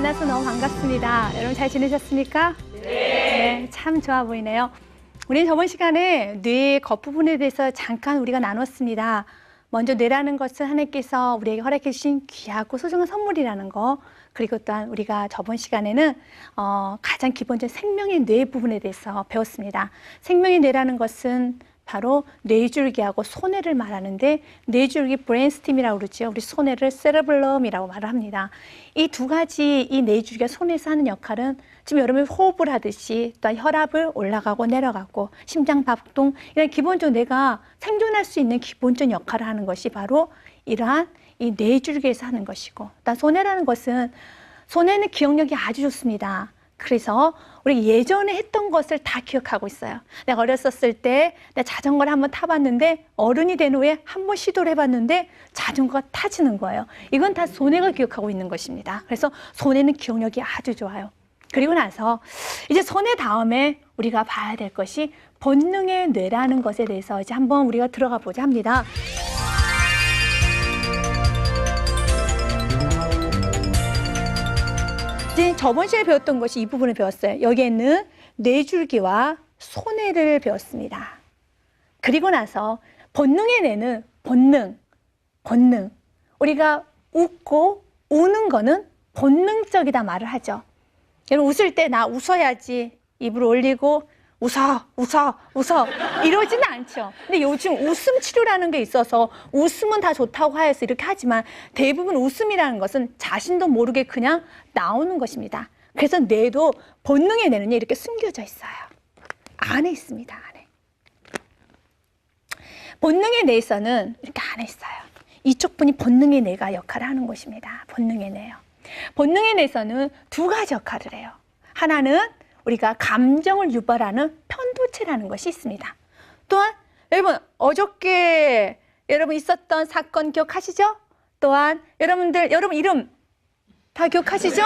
만나서 너무 반갑습니다. 여러분 잘 지내셨습니까? 네, 참 좋아 보이네요. 우리는 저번 시간에 뇌의 겉부분에 대해서 잠깐 우리가 나눴습니다. 먼저 뇌라는 것은 하나님께서 우리에게 허락해 주신 귀하고 소중한 선물이라는 거, 그리고 또한 우리가 저번 시간에는 가장 기본적인 생명의 뇌 부분에 대해서 배웠습니다. 생명의 뇌라는 것은 바로 뇌줄기하고 손해를 말하는데, 뇌줄기 브레인스팀이라고 그러죠. 우리 손해를 세레블럼이라고 말을 합니다. 이 두 가지, 이 뇌줄기가 손에서 하는 역할은 지금 여러분이 호흡을 하듯이 또 혈압을 올라가고 내려가고 심장박동, 이런 기본적으로 뇌가 생존할 수 있는 기본적인 역할을 하는 것이 바로 이러한 이 뇌줄기에서 하는 것이고, 또 손해라는 것은, 손해는 기억력이 아주 좋습니다. 그래서 우리 예전에 했던 것을 다 기억하고 있어요. 내가 어렸었을 때 내가 자전거를 한번 타봤는데, 어른이 된 후에 한번 시도를 해봤는데 자전거가 타지는 거예요. 이건 다 손해가 기억하고 있는 것입니다. 그래서 손해는 기억력이 아주 좋아요. 그리고 나서 이제 손해 다음에 우리가 봐야 될 것이 본능의 뇌라는 것에 대해서 이제 한번 우리가 들어가 보자 합니다. 이제 저번 시간에 배웠던 것이 이 부분을 배웠어요. 여기에는 뇌줄기와 손해를 배웠습니다. 그리고 나서 본능의 뇌는 본능. 우리가 웃고 우는 거는 본능적이다 말을 하죠. 여러분 웃을 때 나 웃어야지 입을 올리고 웃어 이러지는 않죠. 근데 요즘 웃음 치료라는 게 있어서 웃음은 다 좋다고 하여서 이렇게 하지만, 대부분 웃음이라는 것은 자신도 모르게 그냥 나오는 것입니다. 그래서 뇌도, 본능의 뇌는 이렇게 숨겨져 있어요. 안에 있습니다. 안에. 본능의 뇌에서는 이렇게 안에 있어요. 이쪽 분이 본능의 뇌가 역할을 하는 것입니다. 본능의 뇌요. 본능의 뇌에서는 두 가지 역할을 해요. 하나는 우리가 감정을 유발하는 편도체라는 것이 있습니다. 또한 여러분 어저께 여러분 있었던 사건 기억하시죠? 또한 여러분 이름 다 기억하시죠?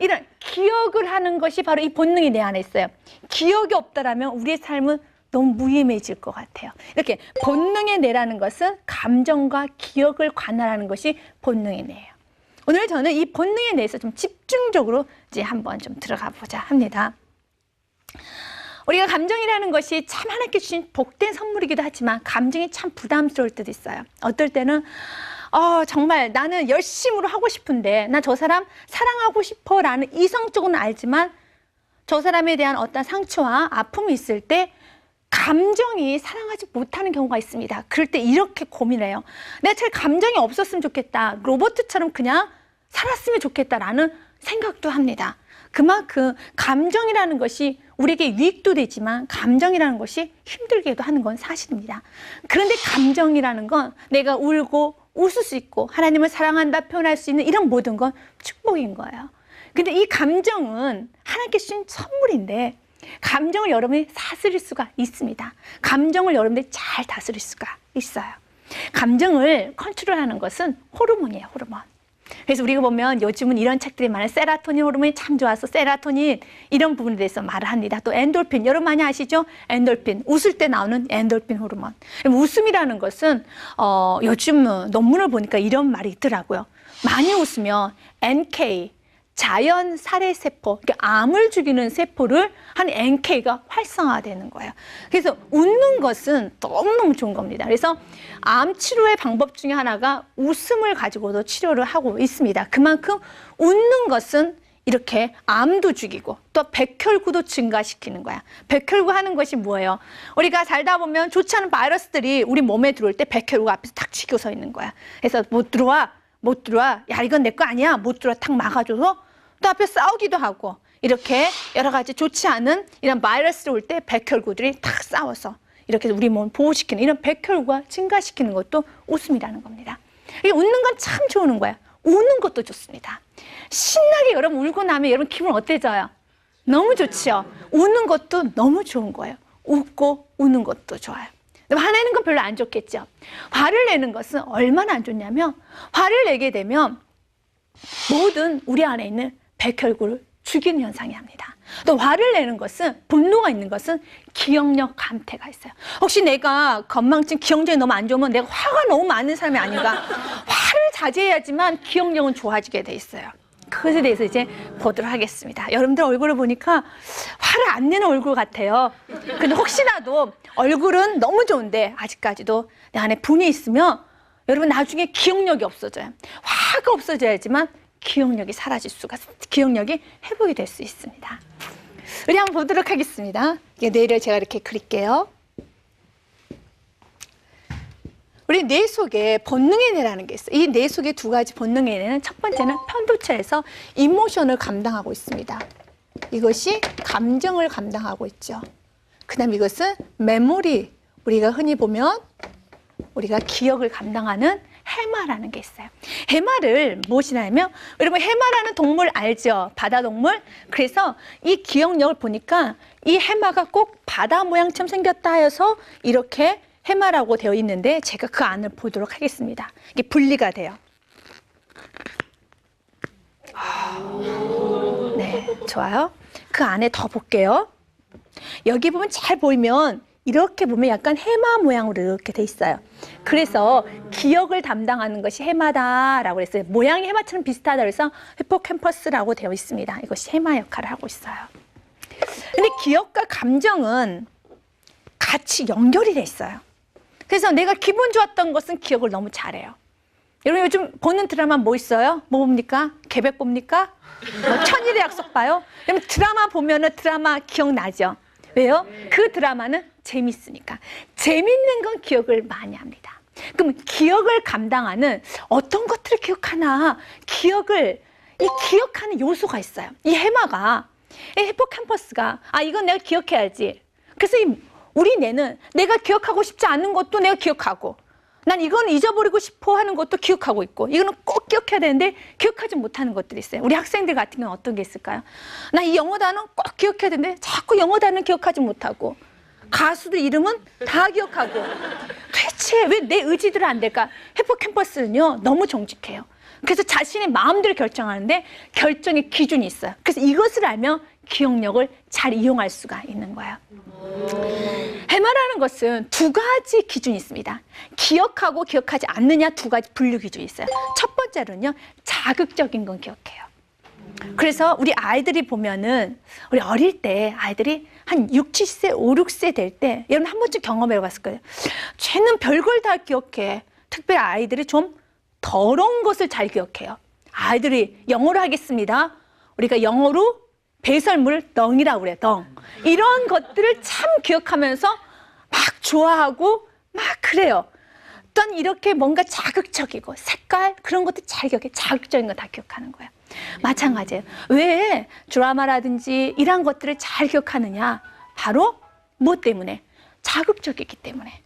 이런 기억을 하는 것이 바로 이 본능이 내 안에 있어요. 기억이 없다라면 우리의 삶은 너무 무의미해질 것 같아요. 이렇게 본능의 뇌라는 것은 감정과 기억을 관할하는 것이 본능의 뇌예요. 오늘 저는 이 본능에 대해서 좀 집중적으로 이제 한번 좀 들어가 보자 합니다. 우리가 감정이라는 것이 참 하나님께 주신 복된 선물이기도 하지만, 감정이 참 부담스러울 때도 있어요. 어떨 때는 정말 나는 열심으로 하고 싶은데, 나 저 사람 사랑하고 싶어 라는 이성적으로는 알지만, 저 사람에 대한 어떤 상처와 아픔이 있을 때 감정이 사랑하지 못하는 경우가 있습니다. 그럴 때 이렇게 고민해요. 내가 잘 감정이 없었으면 좋겠다, 로봇처럼 그냥 살았으면 좋겠다라는 생각도 합니다. 그만큼 감정이라는 것이 우리에게 유익도 되지만, 감정이라는 것이 힘들게도 하는 건 사실입니다. 그런데 감정이라는 건 내가 울고 웃을 수 있고 하나님을 사랑한다 표현할 수 있는 이런 모든 건 축복인 거예요. 근데 이 감정은 하나님께 주신 선물인데, 감정을 여러분이 다스릴 수가 있습니다. 감정을 여러분들이 잘 다스릴 수가 있어요. 감정을 컨트롤하는 것은 호르몬이에요. 호르몬. 그래서 우리가 보면 요즘은 이런 책들이 많아요. 세라토닌 호르몬이 참 좋아서 세라토닌 이런 부분에 대해서 말을 합니다. 또 엔돌핀, 여러분 많이 아시죠? 엔돌핀, 웃을 때 나오는 엔돌핀 호르몬. 웃음이라는 것은 요즘 논문을 보니까 이런 말이 있더라고요. 많이 웃으면 NK, 자연 살해 세포, 그러니까 암을 죽이는 세포를 한 NK가 활성화되는 거예요. 그래서 웃는 것은 너무너무 좋은 겁니다. 그래서 암 치료의 방법 중에 하나가 웃음을 가지고도 치료를 하고 있습니다. 그만큼 웃는 것은 이렇게 암도 죽이고 또 백혈구도 증가시키는 거야. 백혈구 하는 것이 뭐예요? 우리가 살다 보면 좋지 않은 바이러스들이 우리 몸에 들어올 때 백혈구가 앞에서 탁 치고 서 있는 거야. 그래서 못 들어와. 야 이건 내 거 아니야. 못 들어와. 탁 막아줘서 또 앞에 싸우기도 하고, 이렇게 여러 가지 좋지 않은 이런 바이러스를 올 때 백혈구들이 탁 싸워서 이렇게 우리 몸을 보호시키는, 이런 백혈구가 증가시키는 것도 웃음이라는 겁니다. 웃는 건 참 좋은 거야. 우는 것도 좋습니다. 신나게 여러분 울고 나면 여러분 기분 어때져요? 너무 좋죠. 우는 것도 너무 좋은 거예요. 웃고 우는 것도 좋아요. 화내는 건 별로 안 좋겠죠. 화를 내는 것은 얼마나 안 좋냐면, 화를 내게 되면 모든 우리 안에 있는 백혈구를 죽이는 현상이 합니다. 또 화를 내는 것은, 분노가 있는 것은 기억력 감퇴가 있어요. 혹시 내가 건망증, 기억력이 너무 안 좋으면 내가 화가 너무 많은 사람이 아닌가? 화를 자제해야지만 기억력은 좋아지게 돼 있어요. 그것에 대해서 이제 보도록 하겠습니다. 여러분들 얼굴을 보니까 화를 안 내는 얼굴 같아요. 근데 혹시라도 얼굴은 너무 좋은데 아직까지도 내 안에 분이 있으면 여러분 나중에 기억력이 없어져요. 화가 없어져야지만 기억력이 회복이 될 수 있습니다. 우리 한번 보도록 하겠습니다. 뇌를 제가 이렇게 그릴게요. 우리 뇌 속에 본능의 뇌라는 게 있어요. 이 뇌 속에 두 가지 본능의 뇌는 첫 번째는 편도체에서 이모션을 감당하고 있습니다. 이것이 감정을 감당하고 있죠. 그 다음 이것은 메모리, 우리가 흔히 보면 우리가 기억을 감당하는 해마라는 게 있어요. 해마를 무엇이냐면 여러분 해마라는 동물 알죠? 바다 동물. 그래서 이 기억력을 보니까 이 해마가 꼭 바다 모양처럼 생겼다 해서 이렇게 해마라고 되어 있는데 제가 그 안을 보도록 하겠습니다. 이게 분리가 돼요. 네, 좋아요. 그 안에 더 볼게요. 여기 보면 잘 보이면 이렇게 보면 약간 해마 모양으로 이렇게 돼 있어요. 그래서 기억을 담당하는 것이 해마다라고 했어요. 모양이 해마처럼 비슷하다 그래서 히포캠퍼스라고 되어 있습니다. 이것이 해마 역할을 하고 있어요. 근데 기억과 감정은 같이 연결이 돼 있어요. 그래서 내가 기분 좋았던 것은 기억을 너무 잘해요. 여러분 요즘 보는 드라마 뭐 있어요? 뭐 봅니까? 계백 봅니까? 뭐 천일의 약속 봐요? 여러분 드라마 보면은 드라마 기억나죠? 왜요? 그 드라마는 재밌으니까. 재밌는 건 기억을 많이 합니다. 그럼 기억을 감당하는 어떤 것들을 기억하나? 이 기억하는 요소가 있어요. 이 해마가, 이 히포캠퍼스가, 이건 내가 기억해야지. 그래서 우리 뇌는 내가 기억하고 싶지 않은 것도 내가 기억하고, 난 이건 잊어버리고 싶어 하는 것도 기억하고 있고, 이거는 꼭 기억해야 되는데 기억하지 못하는 것들이 있어요. 우리 학생들 같은 경우는 어떤 게 있을까요? 나 이 영어 단어 꼭 기억해야 되는데 자꾸 영어 단어 기억하지 못하고, 가수들 이름은 다 기억하고, 도대체 왜 내 의지대로 안 될까? 히포캠퍼스는요 너무 정직해요. 그래서 자신의 마음대로 결정하는데 결정의 기준이 있어요. 그래서 이것을 알면 기억력을 잘 이용할 수가 있는 거예요. 해마라는 것은 두 가지 기준이 있습니다. 기억하고 기억하지 않느냐 두 가지 분류 기준이 있어요. 첫 번째로는요, 자극적인 건 기억해요. 그래서 우리 아이들이 보면은 우리 어릴 때 아이들이 한 6, 7세, 5, 6세 될 때 여러분 한 번쯤 경험해 봤을 거예요. 쟤는 별걸 다 기억해. 특별히 아이들이 좀 더러운 것을 잘 기억해요. 아이들이 영어로 하겠습니다. 우리가 영어로 배설물 덩이라고 그래요. 덩. 이런 것들을 참 기억하면서 막 좋아하고 막 그래요. 또한 이렇게 뭔가 자극적이고 색깔 그런 것도 잘 기억해. 자극적인 거 다 기억하는 거예요. 마찬가지예요. 왜 드라마라든지 이런 것들을 잘 기억하느냐? 바로 무엇 때문에? 자극적이기 때문에.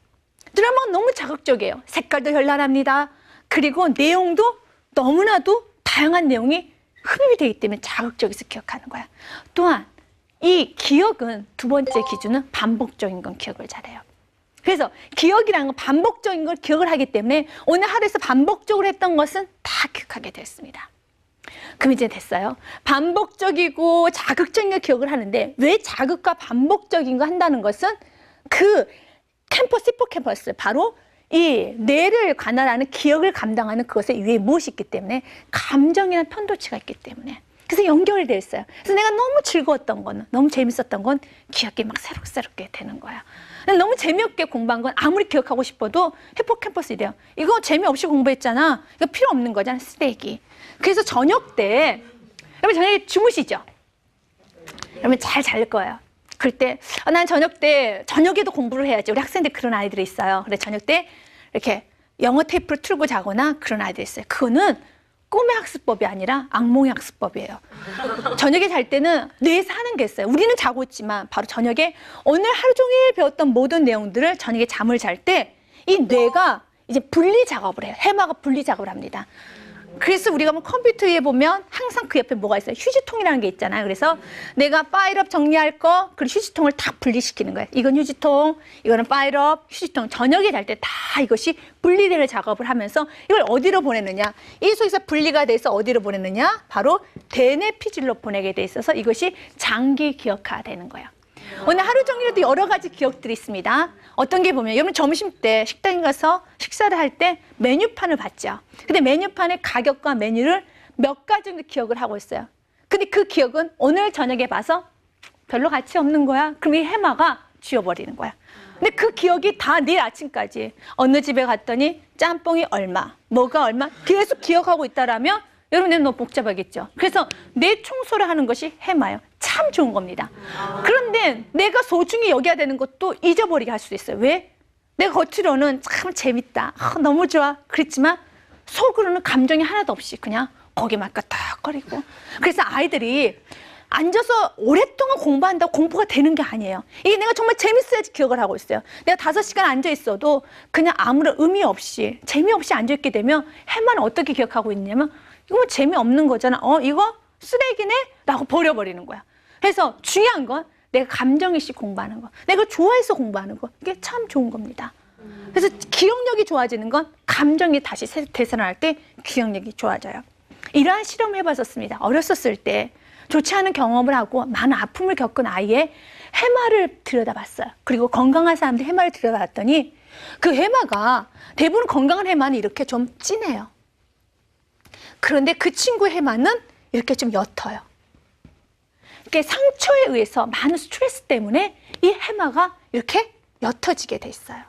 드라마가 너무 자극적이에요. 색깔도 현란합니다. 그리고 내용도 너무나도 다양한 내용이 흡입이 되기 때문에 자극적이어서 기억하는 거야. 또한 이 기억은 두 번째 기준은 반복적인 건 기억을 잘해요. 그래서 기억이라는 건 반복적인 걸 기억을 하기 때문에 오늘 하루에서 반복적으로 했던 것은 다 기억하게 됐습니다. 그럼 이제 됐어요. 반복적이고 자극적인 걸 기억을 하는데 왜 자극과 반복적인 거 한다는 것은 그 히포캠퍼스 바로 이 뇌를 관할하는 기억을 감당하는 그것에 위에 무엇이 있기 때문에 감정이나 편도체가 있기 때문에 그래서 연결이 되어 있어요. 그래서 내가 너무 즐거웠던 거는 너무 재밌었던 건 기억이 막 새록새롭게 되는 거야. 너무 재미없게 공부한 건 아무리 기억하고 싶어도 히포캠퍼스 이래요. 이거 재미없이 공부했잖아. 이거 필요 없는 거잖아. 쓰레기. 그래서 저녁 때 여러분 저녁에 주무시죠? 여러분 잘 잘 거예요. 그럴 때 난 저녁에도 공부를 해야지. 우리 학생들 그런 아이들이 있어요. 그래 저녁 때 이렇게 영어 테이프를 틀고 자거나 그런 아이들이 있어요. 그거는 꿈의 학습법이 아니라 악몽의 학습법이에요. 저녁에 잘 때는 뇌에서 하는 게 있어요. 우리는 자고 있지만 바로 저녁에 오늘 하루 종일 배웠던 모든 내용들을 저녁에 잠을 잘 때 이 뇌가 이제 분리 작업을 해요. 해마가 분리 작업을 합니다. 그래서 우리가 뭐 컴퓨터 위에 보면 항상 그 옆에 뭐가 있어요? 휴지통이라는 게 있잖아요. 그래서 내가 파일업 정리할 거, 그리고 휴지통을 다 분리시키는 거예요. 이건 휴지통, 이거는 파일업, 휴지통. 저녁에 잘 때 다 이것이 분리되는 작업을 하면서 이걸 어디로 보내느냐? 이 속에서 분리가 돼서 어디로 보내느냐? 바로 대뇌 피질로 보내게 돼 있어서 이것이 장기 기억화되는 거예요. 오늘 하루 종일에도 여러 가지 기억들이 있습니다. 어떤 게 보면 여러분 점심 때 식당에 가서 식사를 할 때 메뉴판을 봤죠. 근데 메뉴판에 가격과 메뉴를 몇 가지 정도 기억을 하고 있어요. 근데 그 기억은 오늘 저녁에 봐서 별로 가치 없는 거야. 그럼 이 해마가 지워버리는 거야. 근데 그 기억이 다 내일 아침까지 어느 집에 갔더니 짬뽕이 얼마, 뭐가 얼마 계속 기억하고 있다라면 여러분들 너무 복잡하겠죠. 그래서 내 청소를 하는 것이 해마예요. 참 좋은 겁니다. 그런데 내가 소중히 여겨야 되는 것도 잊어버리게 할 수도 있어요. 왜? 내가 겉으로는 참 재밌다, 너무 좋아 그랬지만 속으로는 감정이 하나도 없이 그냥 거기만 끄덕거리고. 그래서 아이들이 앉아서 오랫동안 공부한다고 공부가 되는 게 아니에요. 이게 내가 정말 재밌어야지 기억을 하고 있어요. 내가 5시간 앉아 있어도 그냥 아무런 의미 없이 재미없이 앉아 있게 되면 해마는 어떻게 기억하고 있냐면 이거 뭐 재미없는 거잖아. 이거 쓰레기네? 라고 버려버리는 거야. 그래서 중요한 건 내가 감정이식 공부하는 거, 내가 좋아해서 공부하는 거, 이게 참 좋은 겁니다. 그래서 기억력이 좋아지는 건 감정이 다시 되살아날 때 기억력이 좋아져요. 이러한 실험을 해봤었습니다. 어렸었을 때 좋지 않은 경험을 하고 많은 아픔을 겪은 아이의 해마를 들여다봤어요. 그리고 건강한 사람들 해마를 들여다봤더니 그 해마가 대부분 건강한 해마는 이렇게 좀 진해요. 그런데 그 친구의 해마는 이렇게 좀 옅어요. 이렇게 상처에 의해서 많은 스트레스 때문에 이 해마가 이렇게 옅어지게 돼 있어요.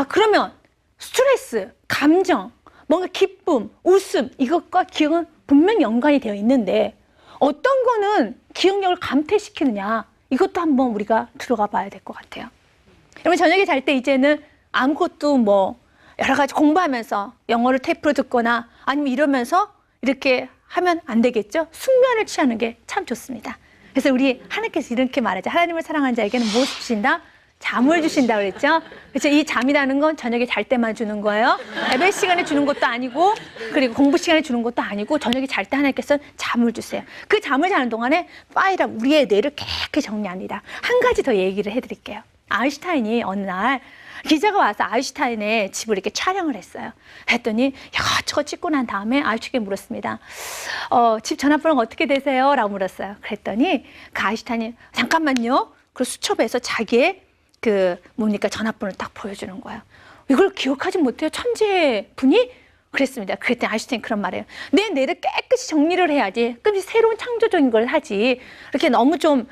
그러면 스트레스, 감정, 뭔가 기쁨, 웃음 이것과 기억은 분명히 연관이 되어 있는데 어떤 거는 기억력을 감퇴시키느냐 이것도 한번 우리가 들어가 봐야 될 것 같아요. 여러분 저녁에 잘 때 이제는 아무것도 뭐 여러 가지 공부하면서 영어를 테이프로 듣거나 아니면 이러면서 이렇게 하면 안 되겠죠? 숙면을 취하는 게 참 좋습니다. 그래서 우리 하나님께서 이렇게 말하죠. 하나님을 사랑하는 자에게는 무엇을 주신다? 잠을 주신다 그랬죠? 그래서 이 잠이라는 건 저녁에 잘 때만 주는 거예요. 예배 시간에 주는 것도 아니고 그리고 공부 시간에 주는 것도 아니고 저녁에 잘 때 하나님께서 잠을 주세요. 그 잠을 자는 동안에 파이랑 우리의 뇌를 깨끗이 정리합니다. 한 가지 더 얘기를 해드릴게요. 아인슈타인이 어느 날 기자가 와서 아인슈타인의 집을 이렇게 촬영을 했어요. 했더니 이것저것 찍고 난 다음에 아인슈타인이 물었습니다. 집 전화번호가 어떻게 되세요? 라고 물었어요. 그랬더니 그 아인슈타인이 잠깐만요. 그 수첩에서 자기의 전화번호를 딱 보여주는 거예요. 이걸 기억하지 못해요? 천재 분이? 그랬습니다. 그랬더니 아인슈타인이 그런 말이에요. 내 뇌를 깨끗이 정리를 해야지. 그럼 새로운 창조적인 걸 하지. 이렇게 너무 좀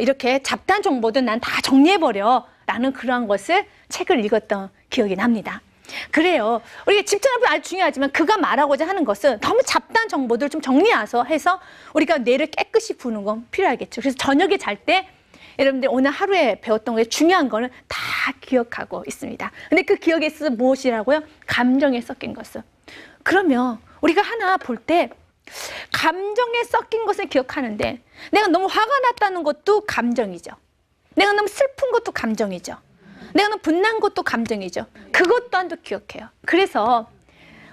이렇게 잡다한 정보든 난 다 정리해버려. 라는 그러한 것을 책을 읽었던 기억이 납니다. 그래요. 우리가 집 전화번호 아주 중요하지만 그가 말하고자 하는 것은 너무 잡다한 정보들을 좀 정리해서 해서 우리가 뇌를 깨끗이 부는 건 필요하겠죠. 그래서 저녁에 잘 때 여러분들 오늘 하루에 배웠던 게 중요한 거는 다 기억하고 있습니다. 근데 그 기억에 있어서 무엇이라고요? 감정에 섞인 것을. 그러면 우리가 하나 볼 때 감정에 섞인 것을 기억하는데 내가 너무 화가 났다는 것도 감정이죠. 내가 너무 슬픈 것도 감정이죠. 내가 너무 분난 것도 감정이죠. 그것 또한도 기억해요. 그래서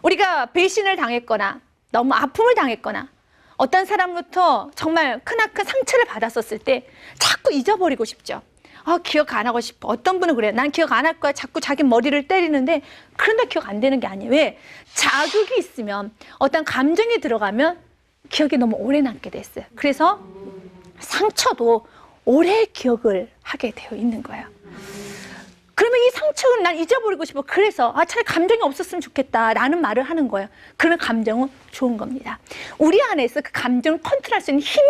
우리가 배신을 당했거나 너무 아픔을 당했거나 어떤 사람부터 정말 크나큰 상처를 받았었을 때 자꾸 잊어버리고 싶죠. 기억 안 하고 싶어. 어떤 분은 그래요. 난 기억 안 할 거야. 자꾸 자기 머리를 때리는데 그런데 기억 안 되는 게 아니에요. 왜? 자극이 있으면 어떤 감정이 들어가면 기억이 너무 오래 남게 됐어요. 그래서 상처도 오래 기억을 하게 되어 있는 거예요. 그러면 이 상처를 난 잊어버리고 싶어. 그래서 차라리 감정이 없었으면 좋겠다라는 말을 하는 거예요. 그러면 감정은 좋은 겁니다. 우리 안에서 그 감정을 컨트롤할 수 있는 힘이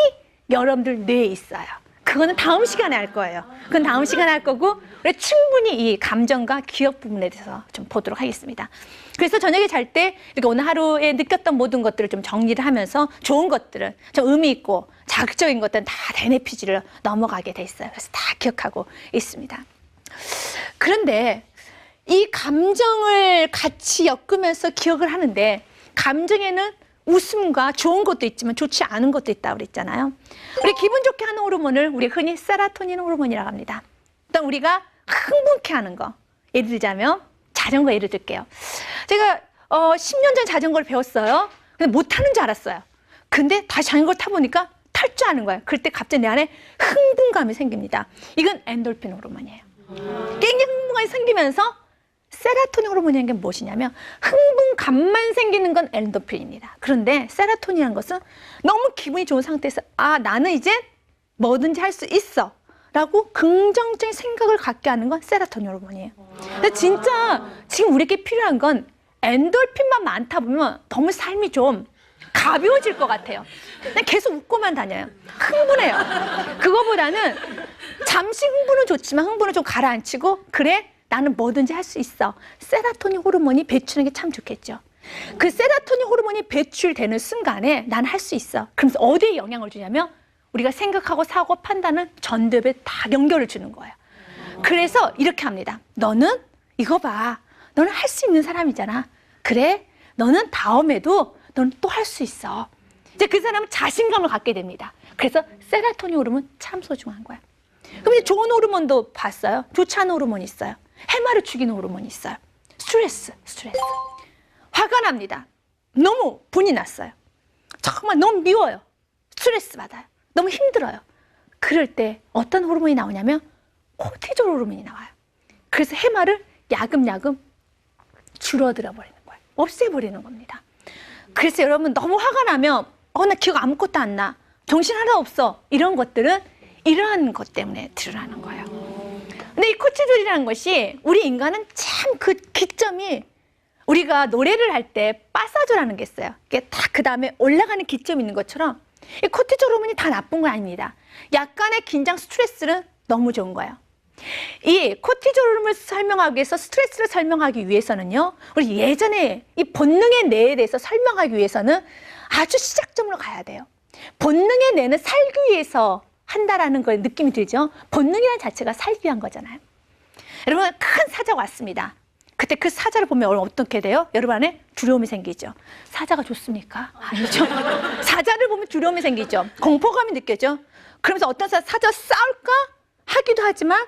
여러분들 뇌에 있어요. 그거는 다음 시간에 할 거예요. 그건 다음 시간에 할 거고 우리 충분히 이 감정과 기억 부분에 대해서 좀 보도록 하겠습니다. 그래서 저녁에 잘 때 이렇게 오늘 하루에 느꼈던 모든 것들을 좀 정리를 하면서 좋은 것들은 좀 의미 있고 자극적인 것들은 다 NLP를 넘어가게 돼 있어요. 그래서 다 기억하고 있습니다. 그런데 이 감정을 같이 엮으면서 기억을 하는데 감정에는 웃음과 좋은 것도 있지만 좋지 않은 것도 있다고 그랬잖아요. 우리 기분 좋게 하는 호르몬을 우리 흔히 세로토닌 호르몬이라고 합니다. 일단 우리가 흥분케 하는 거. 예를 들자면 자전거 예를 들게요. 제가 10년 전 자전거를 배웠어요. 근데 못하는 줄 알았어요. 근데 다시 자전거를 타보니까 탈 줄 아는 거예요. 그럴 때 갑자기 내 안에 흥분감이 생깁니다. 이건 엔돌핀 호르몬이에요. 굉장히 흥분감이 생기면서 세로토닌 호르몬이라는 게 무엇이냐면 흥분감만 생기는 건 엔도핀입니다. 그런데 세로토닌이라는 것은 너무 기분이 좋은 상태에서 나는 이제 뭐든지 할 수 있어 라고 긍정적인 생각을 갖게 하는 건 세로토닌 호르몬이에요. 근데 진짜 지금 우리에게 필요한 건 엔돌핀만 많다 보면 너무 삶이 좀 가벼워질 것 같아요. 그냥 계속 웃고만 다녀요. 흥분해요. 그거보다는 잠시 흥분은 좋지만 흥분을 좀 가라앉히고 그래 나는 뭐든지 할 수 있어. 세로토닌 호르몬이 배출하는 게 참 좋겠죠. 그 세로토닌 호르몬이 배출되는 순간에 난 할 수 있어. 그러면서 어디에 영향을 주냐면 우리가 생각하고 사고 판단은 전두엽에 다 연결을 주는 거예요. 그래서 이렇게 합니다. 너는 이거 봐. 너는 할 수 있는 사람이잖아. 그래 너는 다음에도 너는 또 할 수 있어. 이제 그 사람은 자신감을 갖게 됩니다. 그래서 세로토닌 호르몬 참 소중한 거야. 그럼 이제 좋은 호르몬도 봤어요. 좋지 않은 호르몬이 있어요. 해마를 죽이는 호르몬이 있어요. 스트레스. 화가 납니다. 너무 분이 났어요. 정말 너무 미워요. 스트레스 받아요. 너무 힘들어요. 그럴 때 어떤 호르몬이 나오냐면 코티졸 호르몬이 나와요. 그래서 해마를 야금야금 줄어들어 버리는 거예요. 없애버리는 겁니다. 그래서 여러분 너무 화가 나면 나 기억 아무것도 안 나. 정신 하나 없어. 이런 것들은 이러한 것 때문에 드러나는 거예요. 근데 이 코티졸이라는 것이 우리 인간은 참 그 기점이 우리가 노래를 할 때 빠사조라는 게 있어요. 이게 다 그 다음에 올라가는 기점이 있는 것처럼 이 코티졸 호르몬이 다 나쁜 건 아닙니다. 약간의 긴장 스트레스는 너무 좋은 거예요. 이 코티졸 호르몬을 설명하기 위해서 스트레스를 설명하기 위해서는요. 우리 예전에 이 본능의 뇌에 대해서 설명하기 위해서는 아주 시작점으로 가야 돼요. 본능의 뇌는 살기 위해서 한다라는 걸 느낌이 들죠. 본능이라는 자체가 살기 위한 거잖아요. 여러분 큰 사자가 왔습니다. 그때 그 사자를 보면 어떻게 돼요? 여러분 안에 두려움이 생기죠. 사자가 좋습니까? 아니죠. 사자를 보면 두려움이 생기죠. 공포감이 느껴져. 그러면서 어떤 사자 싸울까 하기도 하지만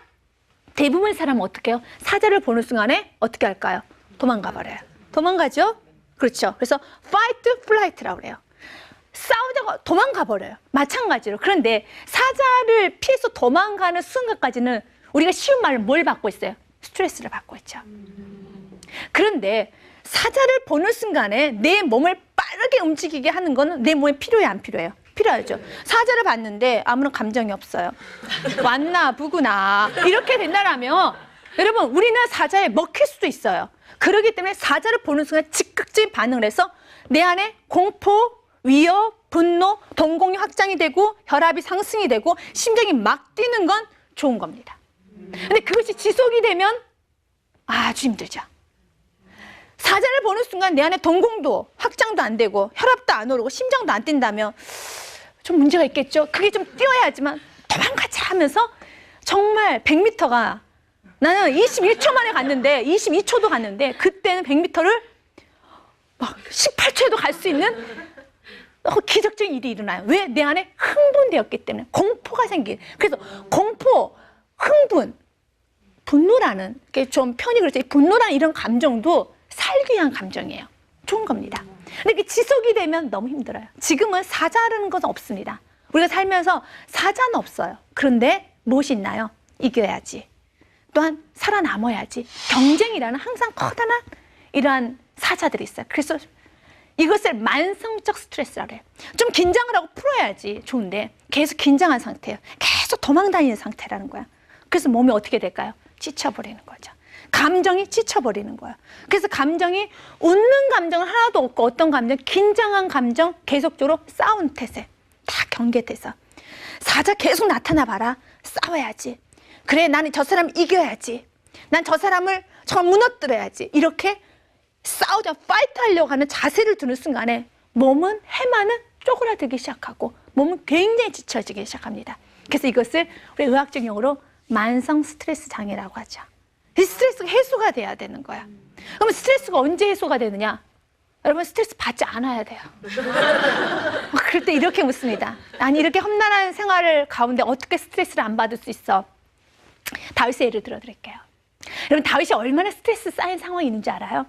대부분의 사람은 어떻게 해요? 사자를 보는 순간에 어떻게 할까요? 도망가 버려요. 도망가죠? 그렇죠. 그래서 fight, flight라고 그래요. 싸우다가 도망가 버려요. 마찬가지로. 그런데 사자를 피해서 도망가는 순간까지는 우리가 쉬운 말을 뭘 받고 있어요? 스트레스를 받고 있죠. 그런데 사자를 보는 순간에 내 몸을 빠르게 움직이게 하는 거는 내 몸에 필요해요, 안 필요해요? 필요하죠. 사자를 봤는데 아무런 감정이 없어요. 왔나 보구나 이렇게 된다라면 여러분 우리는 사자에 먹힐 수도 있어요. 그렇기 때문에 사자를 보는 순간 즉각적인 반응을 해서 내 안에 공포, 위협, 분노, 동공이 확장이 되고 혈압이 상승이 되고 심장이 막 뛰는 건 좋은 겁니다. 근데 그것이 지속이 되면 아주 힘들죠. 사자를 보는 순간 내 안에 동공도 확장도 안 되고 혈압도 안 오르고 심장도 안 뛴다면 좀 문제가 있겠죠. 그게 좀 뛰어야 하지만 도망가자 하면서 정말 100m가 나는 21초 만에 갔는데 22초도 갔는데 그때는 100m를 막 18초에도 갈 수 있는 기적적인 일이 일어나요. 왜? 내 안에 흥분되었기 때문에 공포가 생긴. 그래서 공포, 흥분, 분노라는 게 좀 편히 그렇죠. 이 분노라는 이런 감정도 살기 위한 감정이에요. 좋은 겁니다. 근데 이게 지속이 되면 너무 힘들어요. 지금은 사자라는 것은 없습니다. 우리가 살면서 사자는 없어요. 그런데 무엇이 있나요? 이겨야지. 또한 살아남아야지. 경쟁이라는 항상 커다란 이러한 사자들이 있어요. 그래서 이것을 만성적 스트레스라고 해요. 좀 긴장을 하고 풀어야지 좋은데 계속 긴장한 상태예요. 계속 도망다니는 상태라는 거야. 그래서 몸이 어떻게 될까요? 지쳐버리는 거죠. 감정이 지쳐버리는 거야. 그래서 감정이 웃는 감정은 하나도 없고 어떤 감정? 긴장한 감정 계속적으로 싸운 태세. 다 경계돼서. 사자 계속 나타나 봐라. 싸워야지. 그래 나는 저 사람 이겨야지. 난 저 사람을 정말 무너뜨려야지. 이렇게 싸우자 파이트 하려고 하는 자세를 두는 순간에 몸은 해마는 쪼그라들기 시작하고 몸은 굉장히 지쳐지기 시작합니다. 그래서 이것을 우리 의학적 용어로 만성 스트레스 장애라고 하죠. 이 스트레스가 해소가 돼야 되는 거야. 그러면 스트레스가 언제 해소가 되느냐? 여러분 스트레스 받지 않아야 돼요. 그럴 때 이렇게 묻습니다. 아니 이렇게 험난한 생활을 가운데 어떻게 스트레스를 안 받을 수 있어? 다윗의 예를 들어드릴게요. 여러분 다윗이 얼마나 스트레스 쌓인 상황이 있는지 알아요?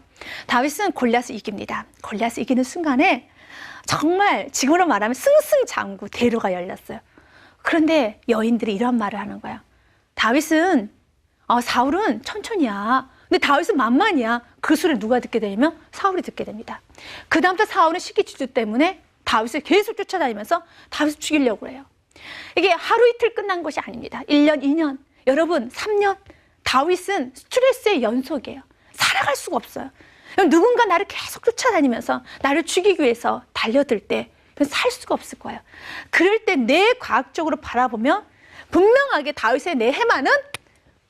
다윗은 골리앗을 이깁니다. 골리앗을 이기는 순간에 정말 지금으로 말하면 승승장구 대로가 열렸어요. 그런데 여인들이 이런 말을 하는 거야. 다윗은 사울은 천천히야. 근데 다윗은 만만이야. 그 소리를 누가 듣게 되냐면 사울이 듣게 됩니다. 그 다음부터 사울은 시기주주 때문에 다윗을 계속 쫓아다니면서 다윗을 죽이려고 해요. 이게 하루 이틀 끝난 것이 아닙니다. 1년, 2년, 여러분 3년. 다윗은 스트레스의 연속이에요. 살아갈 수가 없어요. 누군가 나를 계속 쫓아다니면서 나를 죽이기 위해서 달려들 때 살 수가 없을 거예요. 그럴 때 내 과학적으로 바라보면 분명하게 다윗의 내 해마는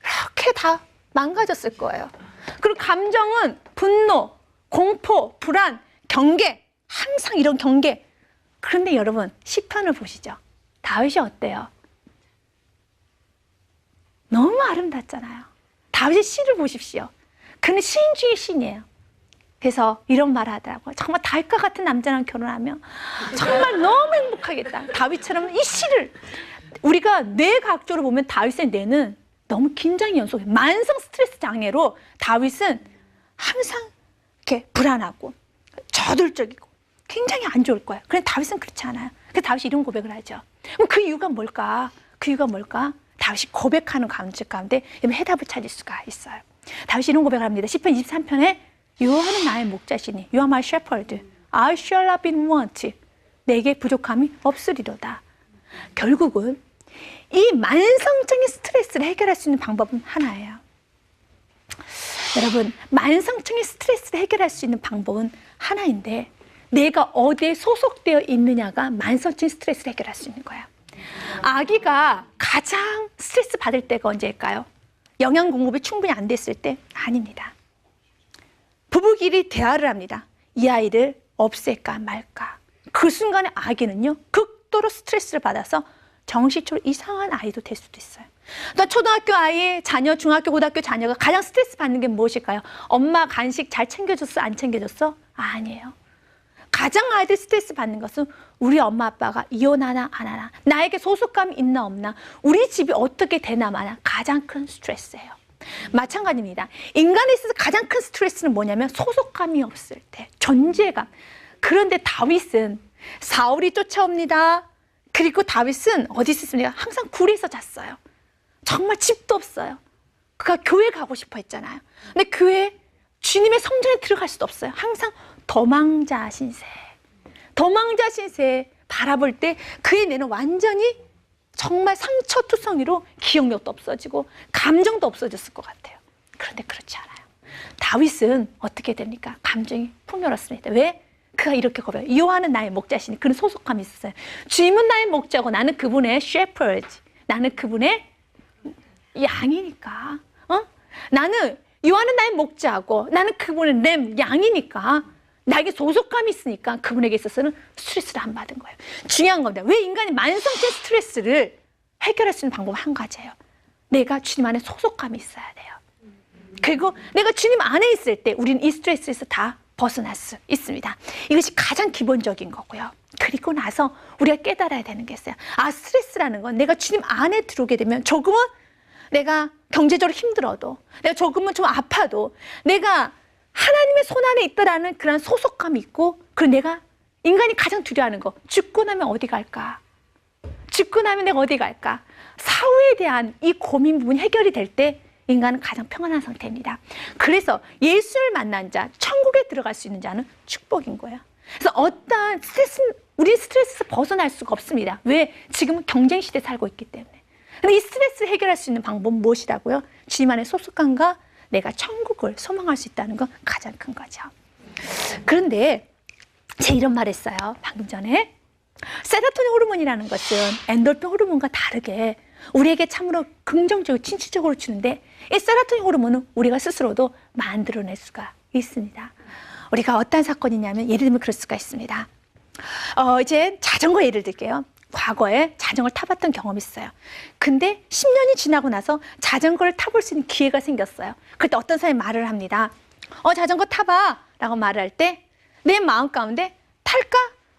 이렇게 다 망가졌을 거예요. 그리고 감정은 분노, 공포, 불안, 경계, 항상 이런 경계. 그런데 여러분 시편을 보시죠. 다윗이 어때요? 너무 아름답잖아요. 다윗의 시를 보십시오. 그는 시인 중에 시인이에요. 그래서 이런 말을 하더라고요. 정말 다윗과 같은 남자랑 결혼하면 정말 너무 행복하겠다. 다윗처럼 이 시를 우리가 뇌 과학적으로 보면 다윗의 뇌는 너무 긴장의 연속이에요. 만성 스트레스 장애로 다윗은 항상 이렇게 불안하고 저돌적이고 굉장히 안 좋을 거예요. 그런데 다윗은 그렇지 않아요. 그래서 다윗이 이런 고백을 하죠. 그럼 그 이유가 뭘까? 그 이유가 뭘까? 다윗이 고백하는 감정 가운데 해답을 찾을 수가 있어요. 다윗이 이런 고백을 합니다. 시편 23편에 여호와는 나의 목자시니 You are my shepherd. I shall not be want. 내게 부족함이 없으리로다. 결국은 이 만성적인 스트레스를 해결할 수 있는 방법은 하나예요. 여러분, 만성적인 스트레스를 해결할 수 있는 방법은 하나인데 내가 어디에 소속되어 있느냐가 만성적인 스트레스를 해결할 수 있는 거예요. 아기가 가장 스트레스 받을 때가 언제일까요? 영양 공급이 충분히 안 됐을 때? 아닙니다. 부부끼리 대화를 합니다. 이 아이를 없앨까 말까. 그 순간에 아기는요 극도로 스트레스를 받아서 정신적으로 이상한 아이도 될 수도 있어요. 그러니까 초등학교 아이 자녀, 중학교, 고등학교 자녀가 가장 스트레스 받는 게 무엇일까요? 엄마 간식 잘 챙겨줬어? 안 챙겨줬어? 아니에요. 가장 아이들 스트레스 받는 것은 우리 엄마 아빠가 이혼하나 안 하나, 나에게 소속감이 있나 없나, 우리 집이 어떻게 되나 마나 가장 큰 스트레스예요. 마찬가지입니다. 인간에 있어서 가장 큰 스트레스는 뭐냐면 소속감이 없을 때, 존재감. 그런데 다윗은 사울이 쫓아옵니다. 그리고 다윗은 어디 있습니까? 항상 굴에서 잤어요. 정말 집도 없어요. 그가 교회 가고 싶어 했잖아요. 근데 교회 주님의 성전에 들어갈 수도 없어요. 항상 도망자 신세. 도망자 신세 바라볼 때 그의 뇌는 완전히 정말 상처투성이로 기억력도 없어지고 감정도 없어졌을 것 같아요. 그런데 그렇지 않아요. 다윗은 어떻게 됩니까? 감정이 풍요롭습니다. 왜? 그가 이렇게 고백해요. 여호와는 나의 목자시니. 그는 소속감이 있었어요. 주님은 나의 목자고 나는 그분의 shepherd. 나는 그분의 양이니까. 나는 여호와는 나의 목자고 나는 그분의 램, 양이니까 나에게 소속감이 있으니까 그분에게 있어서는 스트레스를 안 받은 거예요. 중요한 겁니다. 왜 인간이 만성적 스트레스를 해결할 수 있는 방법은 한 가지예요. 내가 주님 안에 소속감이 있어야 돼요. 그리고 내가 주님 안에 있을 때 우리는 이 스트레스에서 다 벗어날 수 있습니다. 이것이 가장 기본적인 거고요. 그리고 나서 우리가 깨달아야 되는 게 있어요. 아, 스트레스라는 건 내가 주님 안에 들어오게 되면 조금은 내가 경제적으로 힘들어도, 내가 조금은 좀 아파도 내가 하나님의 손 안에 있다라는 그런 소속감이 있고, 그리고 내가 인간이 가장 두려워하는 거, 죽고 나면 어디 갈까? 죽고 나면 내가 어디 갈까? 사후에 대한 이 고민 부분이 해결이 될 때 인간은 가장 평안한 상태입니다. 그래서 예수를 만난 자, 천국에 들어갈 수 있는 자는 축복인 거예요. 그래서 어떠한 우리 스트레스에서 벗어날 수가 없습니다. 왜? 지금은 경쟁 시대에 살고 있기 때문에. 근데 이 스트레스를 해결할 수 있는 방법은 무엇이라고요? 주님 안의 소속감과 내가 천국을 소망할 수 있다는 건 가장 큰 거죠. 그런데 제가 이런 말 했어요. 방금 전에. 세로토닌 호르몬이라는 것은 엔돌핀 호르몬과 다르게 우리에게 참으로 긍정적으로 진취적으로 주는데, 이 세로토닌 호르몬은 우리가 스스로도 만들어낼 수가 있습니다. 우리가 어떤 사건이냐면 예를 들면 그럴 수가 있습니다. 이제 자전거 예를 들게요. 과거에 자전거를 타봤던 경험이 있어요. 근데 10년이 지나고 나서 자전거를 타볼 수 있는 기회가 생겼어요. 그때 어떤 사람이 말을 합니다. 자전거 타봐 라고 말을 할 때 내 마음 가운데 탈까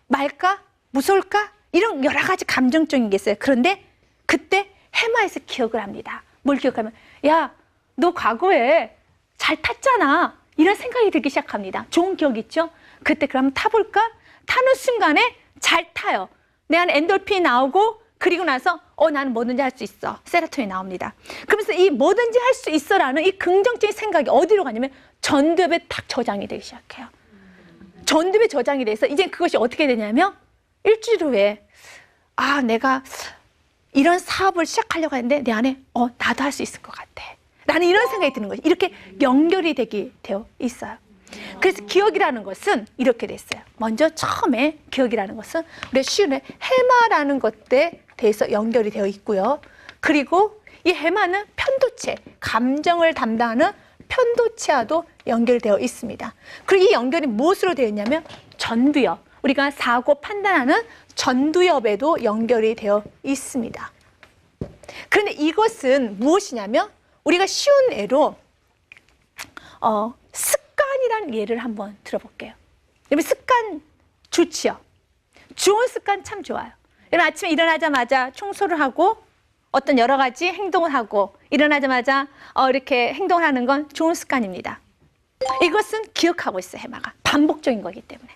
말까 무서울까 이런 여러 가지 감정적인 게 있어요. 그런데 그때 해마에서 기억을 합니다. 뭘 기억하면, 야, 너 과거에 잘 탔잖아. 이런 생각이 들기 시작합니다. 좋은 기억 있죠? 그때 그럼 타볼까? 타는 순간에 잘 타요. 내 안에 엔돌핀이 나오고, 그리고 나서 나는 뭐든지 할 수 있어. 세로토닌이 나옵니다. 그러면서 이 뭐든지 할 수 있어라는 이 긍정적인 생각이 어디로 가냐면 전두엽에 딱 저장이 되기 시작해요. 전두엽에 저장이 돼서 이제 그것이 어떻게 되냐면 일주일 후에 내가 이런 사업을 시작하려고 하는데 내 안에 나도 할 수 있을 것 같아 라는 이런 생각이 드는 거죠. 이렇게 연결이 되게 되어 있어요. 그래서 기억이라는 것은 이렇게 됐어요. 먼저 처음에 기억이라는 것은 우리가 쉬운 해마라는 것에 대해서 연결이 되어 있고요. 그리고 이 해마는 편도체, 감정을 담당하는 편도체와도 연결되어 있습니다. 그리고 이 연결이 무엇으로 되어 있냐면 전두엽, 우리가 사고 판단하는 전두엽에도 연결이 되어 있습니다. 그런데 이것은 무엇이냐면 우리가 쉬운 예로 습관이라는 예를 한번 들어볼게요. 여러분 습관 좋지요? 좋은 습관 참 좋아요. 여러분 아침에 일어나자마자 청소를 하고 어떤 여러 가지 행동을 하고 일어나자마자 이렇게 행동을 하는 건 좋은 습관입니다. 이것은 기억하고 있어요. 해마가 반복적인 거기 때문에.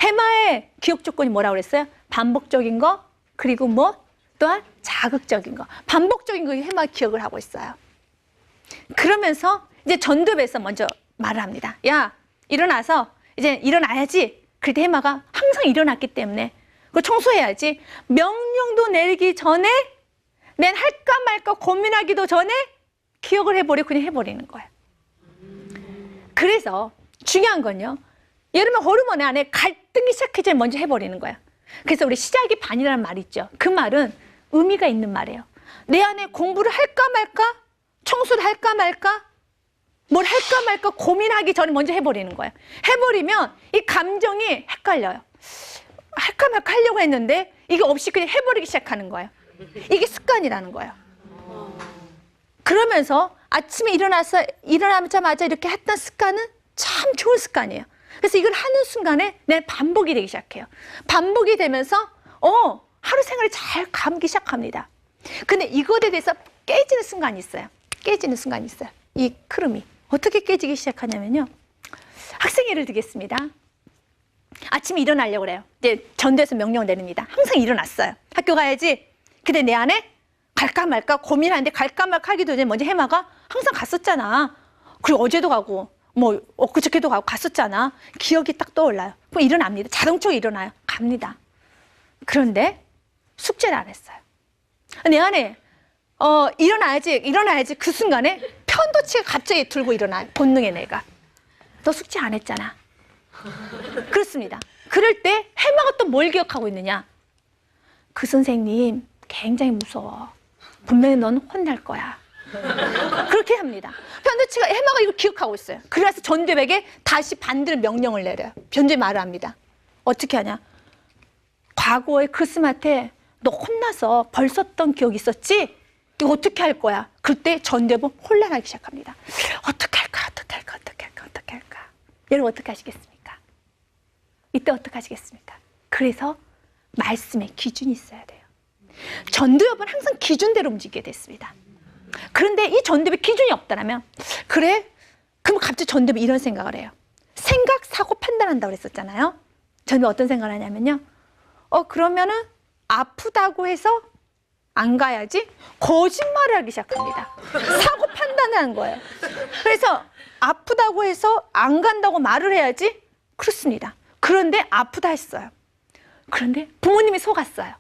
해마의 기억 조건이 뭐라고 그랬어요? 반복적인 거, 그리고 뭐 또한 자극적인 거, 반복적인 거 해마가 기억을 하고 있어요. 그러면서 이제 전두엽에서 먼저 말을 합니다. 야, 일어나서 이제 일어나야지. 그때 해마가 항상 일어났기 때문에 그거 청소해야지. 명령도 내리기 전에 난 할까 말까 고민하기도 전에 기억을 해버리고 그냥 해버리는 거예요. 그래서 중요한 건요. 여러분 호르몬 안에 갈등이 시작하기 전에 먼저 해버리는 거예요. 그래서 우리 시작이 반이라는 말이 있죠. 그 말은 의미가 있는 말이에요. 내 안에 공부를 할까 말까, 청소를 할까 말까, 뭘 할까 말까 고민하기 전에 먼저 해버리는 거예요. 해버리면 이 감정이 헷갈려요. 할까 말까 하려고 했는데 이게 없이 그냥 해버리기 시작하는 거예요. 이게 습관이라는 거예요. 그러면서 아침에 일어나자마자 이렇게 했던 습관은 참 좋은 습관이에요. 그래서 이걸 하는 순간에 내 반복이 되기 시작해요. 반복이 되면서 하루 생활이 잘 가기 시작합니다. 근데 이것에 대해서 깨지는 순간이 있어요. 깨지는 순간이 있어요. 이 흐름이 어떻게 깨지기 시작하냐면요. 학생 예를 들겠습니다. 아침에 일어나려고 그래요. 이제 전도에서 명령을 내립니다. 항상 일어났어요. 학교 가야지. 근데 내 안에 갈까 말까 고민하는데 갈까 말까 하기도 전에 먼저 해마가 항상 갔었잖아. 그리고 어제도 가고 뭐 엊그저께도 가고 갔었잖아. 기억이 딱 떠올라요. 그럼 일어납니다. 자동적으로 일어나요. 갑니다. 그런데 숙제를 안 했어요. 내 안에 일어나야지 그 순간에 편도체가 갑자기 들고 일어나요. 본능의 내가. 너 숙제 안 했잖아. 그렇습니다. 그럴 때 해마가 또 뭘 기억하고 있느냐. 그 선생님 굉장히 무서워. 분명히 넌 혼날 거야. 그렇게 합니다. 편도체가 해마가 이걸 기억하고 있어요. 그래서 전두엽에게 다시 반대로 명령을 내려요. 변제 말을 합니다. 어떻게 하냐. 과거에 크리스마스에 너 혼나서 벌 썼던 기억이 있었지? 이거 어떻게 할 거야? 그때 전두엽은 혼란하기 시작합니다. 어떻게 할까? 여러분 어떻게 하시겠습니까? 이때 어떻게 하시겠습니까? 그래서 말씀에 기준이 있어야 돼요. 전두엽은 항상 기준대로 움직이게 됐습니다. 그런데 이 전두엽에 기준이 없다면 그래? 그럼 갑자기 전두엽이 이런 생각을 해요. 생각, 사고, 판단한다고 그랬었잖아요. 전두엽이 어떤 생각을 하냐면요. 그러면은 아프다고 해서 안 가야지? 거짓말을 하기 시작합니다. 사고 판단하는 거예요. 그래서 아프다고 해서 안 간다고 말을 해야지? 그렇습니다. 그런데 아프다 했어요. 그런데 부모님이 속았어요.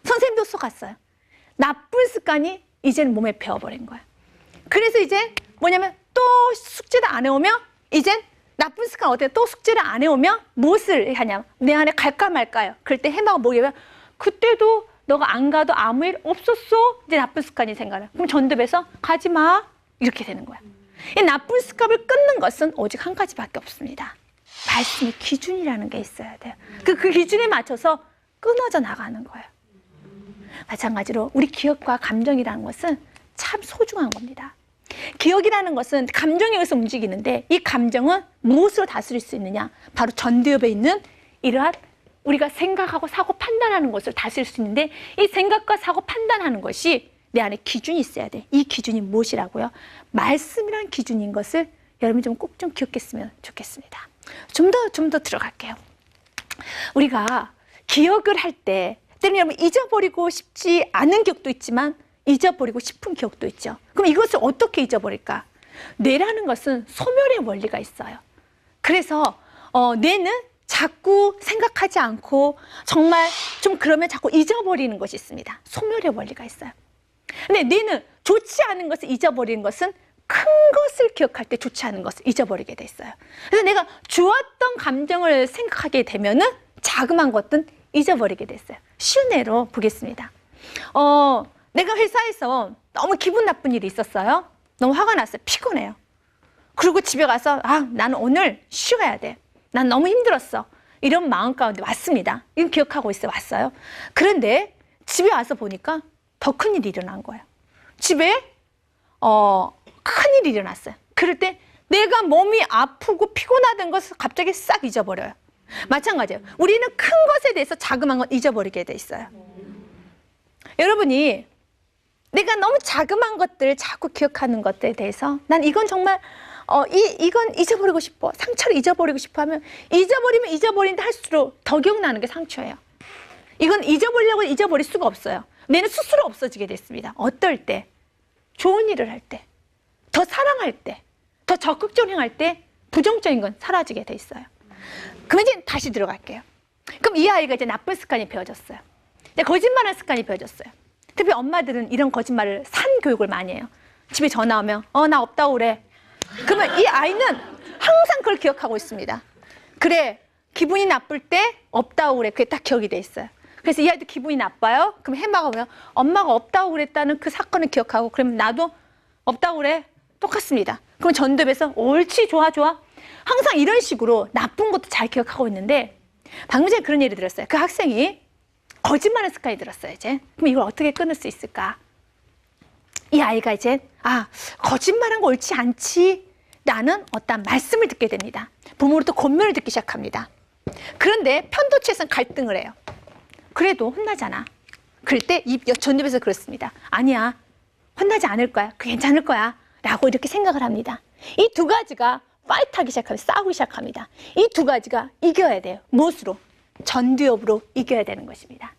선생님도 속았어요. 나쁜 습관이 이제는 몸에 배어버린 거예요. 그래서 이제 뭐냐면 또 숙제를 안 해오면 이젠 나쁜 습관 어때요? 또 숙제를 안 해오면 무엇을 하냐? 내 안에 갈까 말까요? 그럴 때 해마가 뭐냐면 그때도 너가 안 가도 아무 일 없었어. 이제 나쁜 습관이 생겨나요. 그럼 전두엽에서 가지 마. 이렇게 되는 거야. 이 나쁜 습관을 끊는 것은 오직 한 가지밖에 없습니다. 말씀의 기준이라는 게 있어야 돼요. 그 기준에 맞춰서 끊어져 나가는 거예요. 마찬가지로 우리 기억과 감정이라는 것은 참 소중한 겁니다. 기억이라는 것은 감정에 의해서 움직이는데 이 감정은 무엇으로 다스릴 수 있느냐? 바로 전두엽에 있는 이러한 우리가 생각하고 사고 판단하는 것을 다스릴 수 있는데 이 생각과 사고 판단하는 것이 내 안에 기준이 있어야 돼. 이 기준이 무엇이라고요? 말씀이라는 기준인 것을 여러분이 좀 꼭 좀 기억했으면 좋겠습니다. 좀 더 들어갈게요. 우리가 기억을 할 때 때문에 여러분 잊어버리고 싶지 않은 기억도 있지만 잊어버리고 싶은 기억도 있죠. 그럼 이것을 어떻게 잊어버릴까? 뇌라는 것은 소멸의 원리가 있어요. 그래서 뇌는 자꾸 생각하지 않고 정말 좀 그러면 자꾸 잊어버리는 것이 있습니다. 소멸의 원리가 있어요. 근데 뇌는 좋지 않은 것을 잊어버리는 것은 큰 것을 기억할 때 좋지 않은 것을 잊어버리게 돼 있어요. 그래서 내가 좋았던 감정을 생각하게 되면은 자그마한 것들은 잊어버리게 됐어요. 쉬운 예로 보겠습니다. 내가 회사에서 너무 기분 나쁜 일이 있었어요. 너무 화가 났어요. 피곤해요. 그리고 집에 가서 나는 오늘 쉬어야 돼. 난 너무 힘들었어. 이런 마음 가운데 왔습니다. 이건 기억하고 있어요. 왔어요. 그런데 집에 와서 보니까 더 큰 일이 일어난 거예요. 집에 큰일이 일어났어요. 그럴 때 내가 몸이 아프고 피곤하던 것을 갑자기 싹 잊어버려요. 마찬가지예요. 우리는 큰 것에 대해서 자그마한 건 잊어버리게 돼 있어요. 여러분이 내가 너무 자그마한 것들 자꾸 기억하는 것들에 대해서 난 이건 정말 이건 잊어버리고 싶어. 상처를 잊어버리고 싶어 하면 잊어버리면 잊어버린다 할수록 더 기억나는 게 상처예요. 이건 잊어버리려고 잊어버릴 수가 없어요. 내는 스스로 없어지게 됐습니다. 어떨 때? 좋은 일을 할 때, 더 사랑할 때, 더 적극적으로 행할 때 부정적인 건 사라지게 돼 있어요. 그럼 이제 다시 들어갈게요. 그럼 이 아이가 이제 나쁜 습관이 배워졌어요. 거짓말하는 습관이 배워졌어요. 특히 엄마들은 이런 거짓말을 산 교육을 많이 해요. 집에 전화 오면 나 없다고 그래. 그러면 이 아이는 항상 그걸 기억하고 있습니다. 그래, 기분이 나쁠 때 없다고 그래. 그게 딱 기억이 돼 있어요. 그래서 이 아이도 기분이 나빠요. 그럼 해마가 오면 엄마가 없다고 그랬다는 그 사건을 기억하고 그러면 나도 없다고 그래. 똑같습니다. 그럼 전두엽에서 옳지, 좋아, 좋아. 항상 이런 식으로 나쁜 것도 잘 기억하고 있는데 방금 전에 그런 예를 들었어요. 그 학생이 거짓말하는 습관이 들었어요. 이제 그럼 이걸 어떻게 끊을 수 있을까? 이 아이가 이제 거짓말한 거 옳지 않지 라는 어떤 말씀을 듣게 됩니다. 부모로부터 권면을 듣기 시작합니다. 그런데 편도체에서는 갈등을 해요. 그래도 혼나잖아. 그럴 때 이 전두엽에서 그렇습니다. 아니야, 혼나지 않을 거야. 괜찮을 거야 라고 이렇게 생각을 합니다. 이 두 가지가 파이트하기 시작합니다. 싸우기 시작합니다. 이 두 가지가 이겨야 돼요. 무엇으로? 전두엽으로 이겨야 되는 것입니다.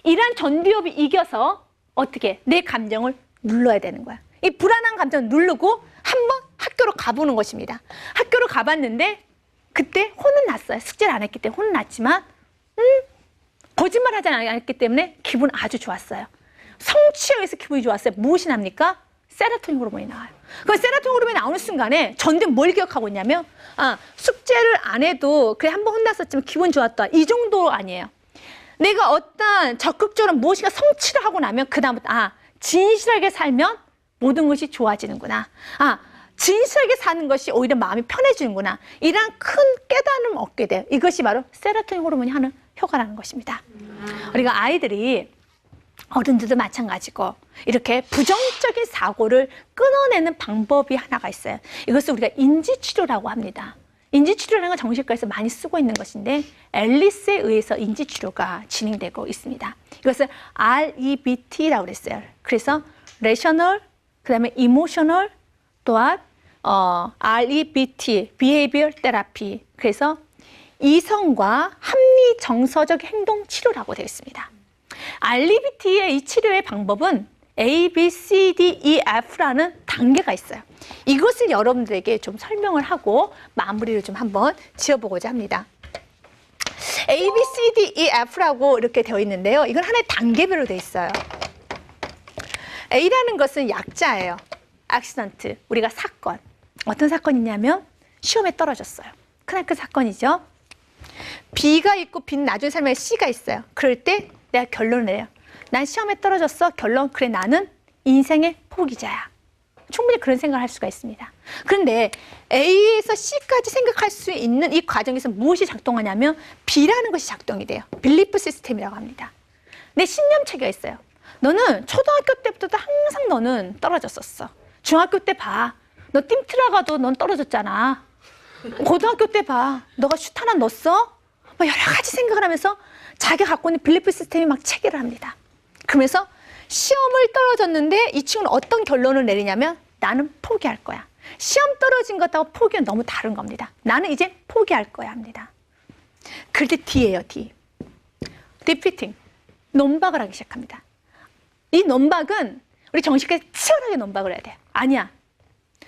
이러한 전두엽이 이겨서 어떻게 내 감정을 눌러야 되는 거야. 이 불안한 감정을 누르고 한번 학교로 가보는 것입니다. 학교로 가봤는데 그때 혼은 났어요. 숙제를 안 했기 때문에 혼은 났지만 거짓말 하지 않았기 때문에 기분 아주 좋았어요. 성취에 의해서 기분이 좋았어요. 무엇이 납니까? 세로토닌 호르몬이 나와요. 그럼 세로토닌 호르몬이 나오는 순간에 전두엽 뭘 기억하고 있냐면 숙제를 안 해도 그래 한번 혼났었지만 기분 좋았다. 이 정도 아니에요. 내가 어떤 적극적으로 무엇인가 성취를 하고 나면 그 다음부터 진실하게 살면 모든 것이 좋아지는구나. 진실하게 사는 것이 오히려 마음이 편해지는구나. 이런 큰 깨달음을 얻게 돼요. 이것이 바로 세로토닌 호르몬이 하는 효과라는 것입니다. 우리가 아이들이 어른들도 마찬가지고 이렇게 부정적인 사고를 끊어내는 방법이 하나가 있어요. 이것을 우리가 인지치료라고 합니다. 인지치료라는 건 정신과에서 많이 쓰고 있는 것인데 앨리스에 의해서 인지치료가 진행되고 있습니다. 이것을 REBT라고 그랬어요. 그래서 Rational, 그 다음에 Emotional, 또한 REBT, Behavior Therapy. 그래서 이성과 합리 정서적 행동 치료라고 되어 있습니다. REBT의 이 치료의 방법은 A, B, C, D, E, F라는 단계가 있어요. 이것을 여러분들에게 좀 설명을 하고 마무리를 좀 한번 지어보고자 합니다. A, B, C, D, E, F라고 이렇게 되어 있는데요. 이건 하나의 단계별로 되어 있어요. A라는 것은 약자예요. 액시던트, 우리가 사건. 어떤 사건이냐면 시험에 떨어졌어요. 크나큰 사건이죠. B가 있고 B는 나중에 설명에 C가 있어요. 그럴 때 내가 결론을 내요. 난 시험에 떨어졌어. 결론, 그래 나는 인생의 포기자야. 충분히 그런 생각을 할 수가 있습니다. 그런데 A에서 C까지 생각할 수 있는 이 과정에서 무엇이 작동하냐면 B라는 것이 작동이 돼요. 빌리프 시스템이라고 합니다. 내 신념체계가 있어요. 너는 초등학교 때부터 항상 너는 떨어졌었어. 중학교 때 봐. 너 띵트라가도 넌 떨어졌잖아. 고등학교 때 봐. 너가 슛 하나 넣었어? 뭐 여러 가지 생각을 하면서 자기가 갖고 있는 빌리프 시스템이 막 체계를 합니다. 그러면서 시험을 떨어졌는데 이 친구는 어떤 결론을 내리냐면 나는 포기할 거야. 시험 떨어진 것하고 포기는 너무 다른 겁니다. 나는 이제 포기할 거야 합니다. 그럴 때 D예요, D. 리피팅. 논박을 하기 시작합니다. 이 논박은 우리 정신과에 치열하게 논박을 해야 돼요. 아니야.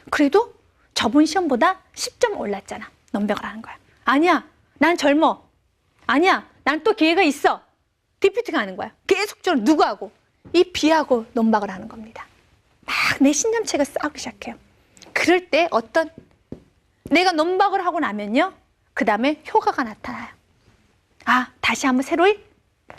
그래도 저번 시험보다 10점 올랐잖아. 논박을 하는 거야. 아니야. 난 젊어. 아니야. 난 또 기회가 있어. 리피팅 하는 거야. 계속적으로 누구하고? 이 B하고 논박을 하는 겁니다. 막 내 신념체가 싸우기 시작해요. 그럴 때 어떤 내가 넘박을 하고 나면요. 그 다음에 효과가 나타나요. 아, 다시 한번 새로이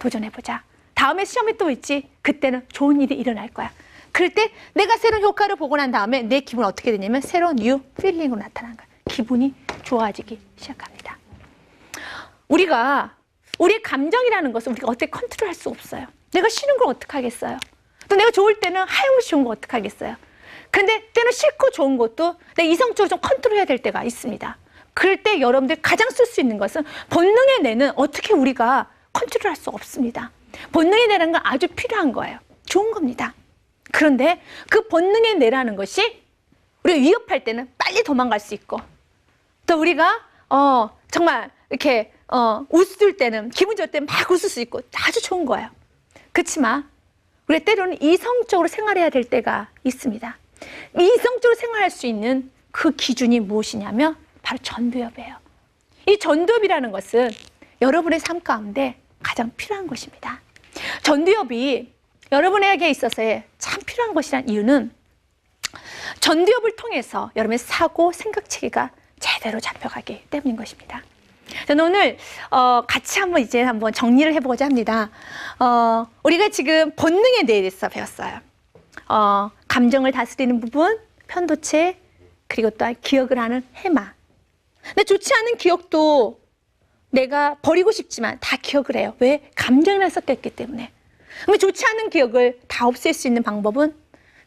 도전해보자. 다음에 시험이 또 있지. 그때는 좋은 일이 일어날 거야. 그럴 때 내가 새로운 효과를 보고 난 다음에 내 기분은 어떻게 되냐면 새로운 뉴 필링으로 나타나는 거야. 기분이 좋아지기 시작합니다. 우리의 감정이라는 것은 우리가 어떻게 컨트롤할 수 없어요. 내가 싫은 걸 어떻게 하겠어요? 또 내가 좋을 때는 하염없이 좋은 거 어떻게 하겠어요? 근데 때는 싫고 좋은 것도 내가 이성적으로 좀 컨트롤해야 될 때가 있습니다. 그럴 때 여러분들 가장 쓸 수 있는 것은 본능의 뇌는 어떻게 우리가 컨트롤할 수 없습니다. 본능의 뇌라는 건 아주 필요한 거예요. 좋은 겁니다. 그런데 그 본능의 뇌라는 것이 우리가 위협할 때는 빨리 도망갈 수 있고 또 우리가 정말 이렇게 웃을 때는 기분 좋을 때는 막 웃을 수 있고 아주 좋은 거예요. 그렇지만 우리가 때로는 이성적으로 생활해야 될 때가 있습니다. 이성적으로 생활할 수 있는 그 기준이 무엇이냐면 바로 전두엽이에요. 이 전두엽이라는 것은 여러분의 삶 가운데 가장 필요한 것입니다. 전두엽이 여러분에게 있어서 참 필요한 것이란 이유는 전두엽을 통해서 여러분의 사고, 생각체계가 제대로 잡혀가기 때문인 것입니다. 저는 오늘 같이 한번 정리를 해보고자 합니다. 우리가 지금 본능에 대해서 배웠어요. 감정을 다스리는 부분, 편도체, 그리고 또한 기억을 하는 해마. 근데 좋지 않은 기억도 내가 버리고 싶지만 다 기억을 해요. 왜? 감정이랑 섞였기 때문에. 그럼 좋지 않은 기억을 다 없앨 수 있는 방법은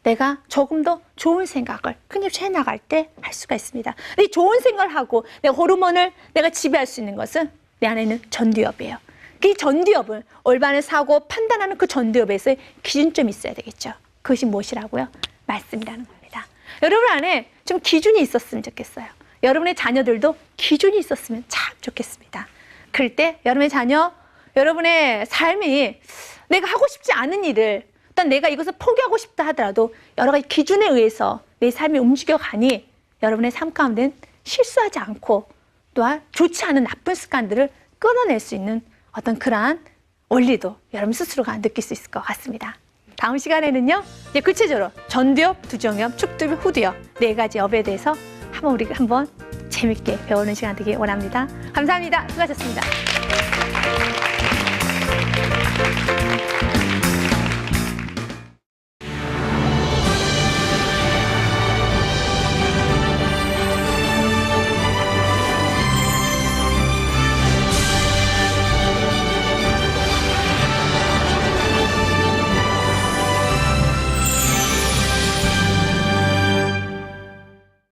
내가 조금 더 좋은 생각을 끊임없이 해나갈 때 할 수가 있습니다. 이 좋은 생각을 하고 내가 호르몬을 내가 지배할 수 있는 것은 내 안에 있는 전두엽이에요. 이 전두엽을 올바른 사고 판단하는 그 전두엽에서 기준점이 있어야 되겠죠. 그것이 무엇이라고요? 말씀이라는 겁니다. 여러분 안에 좀 기준이 있었으면 좋겠어요. 여러분의 자녀들도 기준이 있었으면 참 좋겠습니다. 그럴 때 여러분의 자녀, 여러분의 삶이 내가 하고 싶지 않은 일을 일단 내가 이것을 포기하고 싶다 하더라도 여러 가지 기준에 의해서 내 삶이 움직여가니 여러분의 삶 가운데는 실수하지 않고 또한 좋지 않은 나쁜 습관들을 끊어낼 수 있는 어떤 그러한 원리도 여러분 스스로가 느낄 수 있을 것 같습니다. 다음 시간에는요, 이제 구체적으로 전두엽, 두정엽, 축두엽, 후두엽 4가지 엽에 대해서 한번 재밌게 배우는 시간 되길 원합니다. 감사합니다. 수고하셨습니다.